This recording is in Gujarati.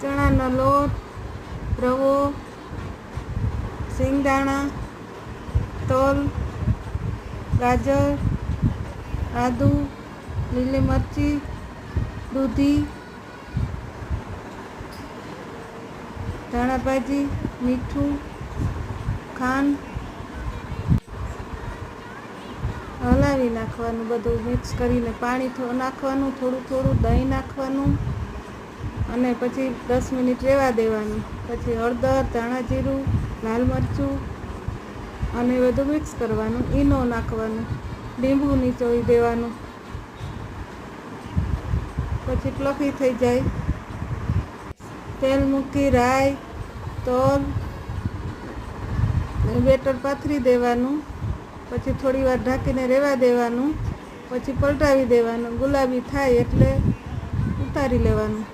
ચણાનો લોટ, રવો, સિંગદાણા, તલ, ગાજર, આદુ, લીલી મરચી, દૂધી, ધાણા ભાજી, મીઠું, ખાંડ હલાવી નાખવાનું. બધું મિક્સ કરીને પાણી નાખવાનું, થોડું થોડું દહીં નાખવાનું અને પછી 10 મિનિટ રહેવા દેવાનું. પછી હળદર, ધાણા જીરું, લાલ મરચું અને બધું મિક્સ કરવાનું. ઈનો નાખવાનું, લીંબુ નીચોવી દેવાનું. પછી ફ્લફી થઈ જાય. તેલ મૂકી રાઈ, તલ બેટર પાથરી દેવાનું. પછી થોડી વાર ઢાંકીને રહેવા દેવાનું. પછી પલટાવી દેવાનું. ગુલાબી થાય એટલે ઉતારી લેવાનું.